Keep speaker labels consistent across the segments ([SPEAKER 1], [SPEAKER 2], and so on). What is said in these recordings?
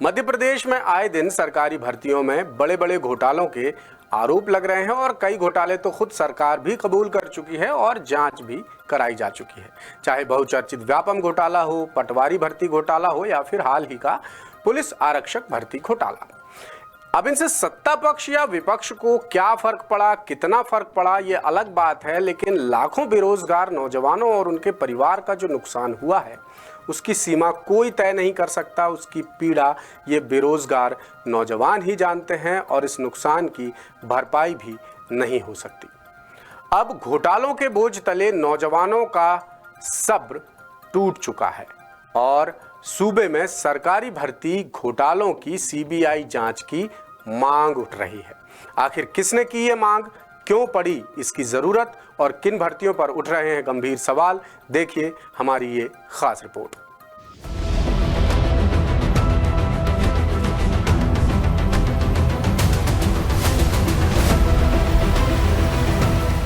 [SPEAKER 1] मध्य प्रदेश में आए दिन सरकारी भर्तियों में बड़े बड़े घोटालों के आरोप लग रहे हैं और कई घोटाले तो खुद सरकार भी कबूल कर चुकी है और जांच भी कराई जा चुकी है। चाहे बहुचर्चित व्यापम घोटाला हो, पटवारी भर्ती घोटाला हो या फिर हाल ही का पुलिस आरक्षक भर्ती घोटाला। अब इनसे सत्ता पक्ष या विपक्ष को क्या फर्क पड़ा, कितना फर्क पड़ा, ये अलग बात है, लेकिन लाखों बेरोजगार नौजवानों और उनके परिवार का जो नुकसान हुआ है उसकी सीमा कोई तय नहीं कर सकता। उसकी पीड़ा ये बेरोजगार नौजवान ही जानते हैं और इस नुकसान की भरपाई भी नहीं हो सकती। अब घोटालों के बोझ तले नौजवानों का सब्र टूट चुका है और सूबे में सरकारी भर्ती घोटालों की सीबीआई जांच की मांग उठ रही है। आखिर किसने की ये मांग, क्यों पड़ी इसकी जरूरत और किन भर्तियों पर उठ रहे हैं गंभीर सवाल, देखिए हमारी ये खास रिपोर्ट।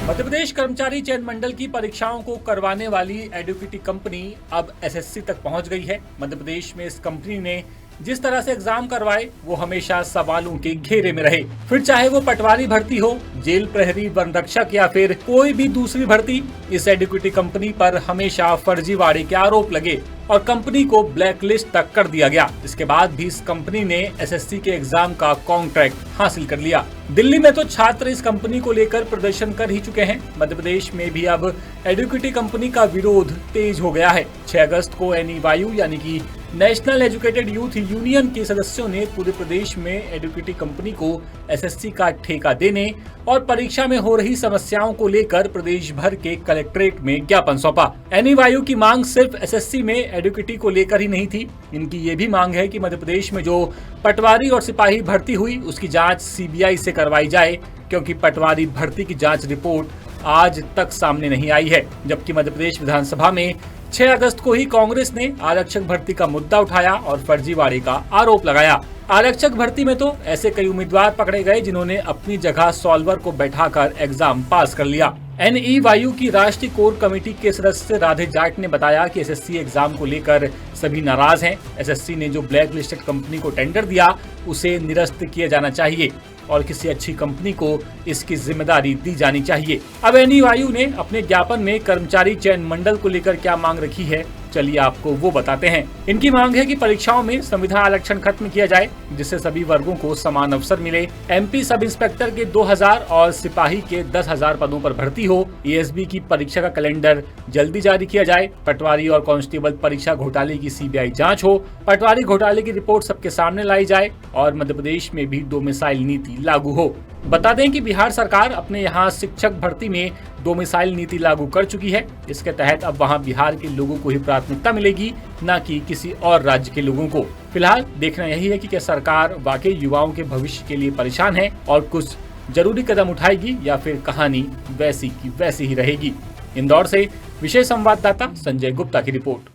[SPEAKER 2] मध्य प्रदेश कर्मचारी चयन मंडल की परीक्षाओं को करवाने वाली एडुकेटी कंपनी अब एसएससी तक पहुंच गई है। मध्य प्रदेश में इस कंपनी ने जिस तरह से एग्जाम करवाए वो हमेशा सवालों के घेरे में रहे। फिर चाहे वो पटवारी भर्ती हो, जेल प्रहरी, वन रक्षक या फिर कोई भी दूसरी भर्ती, इस एडुकेटी कंपनी पर हमेशा फर्जीवाड़े के आरोप लगे और कंपनी को ब्लैक लिस्ट तक कर दिया गया। इसके बाद भी इस कंपनी ने एसएससी के एग्जाम का कॉन्ट्रैक्ट हासिल कर लिया। दिल्ली में तो छात्र इस कंपनी को लेकर प्रदर्शन कर ही चुके हैं। मध्य प्रदेश में भी अब एडुकेटी कंपनी का विरोध तेज हो गया है। 6 अगस्त को एनईवायू यानी कि नेशनल एजुकेटेड यूथ यूनियन के सदस्यों ने पूरे प्रदेश में एडुकेटी कंपनी को एसएससी का ठेका देने और परीक्षा में हो रही समस्याओं को लेकर प्रदेश भर के कलेक्ट्रेट में ज्ञापन सौंपा। एनईवायू की मांग सिर्फ एसएससी में एडुकेटी को लेकर ही नहीं थी। इनकी ये भी मांग है कि मध्य प्रदेश में जो पटवारी और सिपाही भर्ती हुई उसकी जांच सीबीआई से करवाई जाए, क्योंकि पटवारी भर्ती की जांच रिपोर्ट आज तक सामने नहीं आई है। जबकि मध्य प्रदेश विधानसभा में 6 अगस्त को ही कांग्रेस ने आरक्षक भर्ती का मुद्दा उठाया और फर्जीवाड़े का आरोप लगाया। आरक्षक भर्ती में तो ऐसे कई उम्मीदवार पकड़े गए जिन्होंने अपनी जगह सॉल्वर को बैठाकर एग्जाम पास कर लिया। एनईवायू की राष्ट्रीय कोर कमेटी के सदस्य राधे जाट ने बताया कि एसएससी एग्जाम को लेकर सभी नाराज हैं। एसएससी ने जो ब्लैक लिस्टेड कंपनी को टेंडर दिया उसे निरस्त किया जाना चाहिए और किसी अच्छी कंपनी को इसकी जिम्मेदारी दी जानी चाहिए। अब एनईवायू ने अपने ज्ञापन में कर्मचारी चयन मंडल को लेकर क्या मांग रखी है, चलिए आपको वो बताते हैं। इनकी मांग है कि परीक्षाओं में संविधा आरक्षण खत्म किया जाए जिससे सभी वर्गों को समान अवसर मिले। एमपी सब इंस्पेक्टर के 2000 और सिपाही के 10,000 पदों पर भर्ती हो। एएसबी की परीक्षा का कैलेंडर जल्दी जारी किया जाए। पटवारी और कांस्टेबल परीक्षा घोटाले की सीबीआई जांच हो। पटवारी घोटाले की रिपोर्ट सबके सामने लाई जाए और मध्य प्रदेश में भी डोमिसाइल नीति लागू हो। बता दें कि बिहार सरकार अपने यहाँ शिक्षक भर्ती में डोमिसाइल नीति लागू कर चुकी है। इसके तहत अब वहाँ बिहार के लोगों को ही प्राथमिकता मिलेगी, न कि किसी और राज्य के लोगों को। फिलहाल देखना यही है कि क्या सरकार वाकई युवाओं के भविष्य के लिए परेशान है और कुछ जरूरी कदम उठाएगी या फिर कहानी वैसी की वैसी ही रहेगी। इंदौर से विशेष संवाददाता संजय गुप्ता की रिपोर्ट।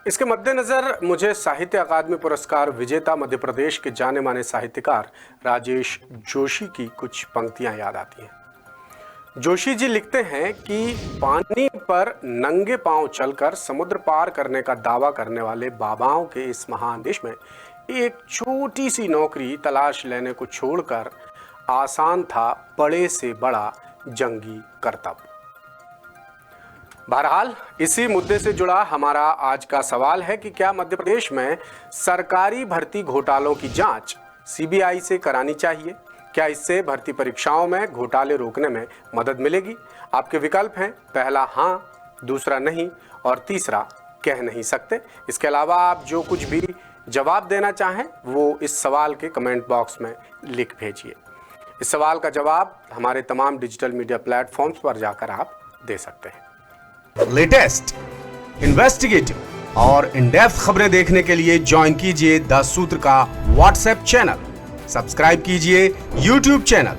[SPEAKER 1] इसके मद्देनजर मुझे साहित्य अकादमी पुरस्कार विजेता मध्य प्रदेश के जाने माने साहित्यकार राजेश जोशी की कुछ पंक्तियां याद आती हैं। जोशी जी लिखते हैं कि पानी पर नंगे पांव चलकर समुद्र पार करने का दावा करने वाले बाबाओं के इस महान देश में एक छोटी सी नौकरी तलाश लेने को छोड़कर आसान था बड़े से बड़ा जंगी करतब। बहरहाल इसी मुद्दे से जुड़ा हमारा आज का सवाल है कि क्या मध्य प्रदेश में सरकारी भर्ती घोटालों की जांच सीबीआई से करानी चाहिए? क्या इससे भर्ती परीक्षाओं में घोटाले रोकने में मदद मिलेगी? आपके विकल्प हैं, पहला हाँ, दूसरा नहीं और तीसरा कह नहीं सकते। इसके अलावा आप जो कुछ भी जवाब देना चाहें वो इस सवाल के कमेंट बॉक्स में लिख भेजिए। इस सवाल का जवाब हमारे तमाम डिजिटल मीडिया प्लेटफॉर्म्स पर जाकर आप दे सकते हैं।
[SPEAKER 3] लेटेस्ट, इन्वेस्टिगेटिव और इन डेप्थ खबरें देखने के लिए ज्वाइन कीजिए द सूत्र का व्हाट्सएप चैनल, सब्सक्राइब कीजिए यूट्यूब चैनल,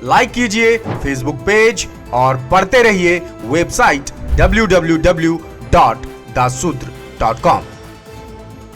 [SPEAKER 3] लाइक कीजिए फेसबुक पेज और पढ़ते रहिए वेबसाइट www.dasudr.com।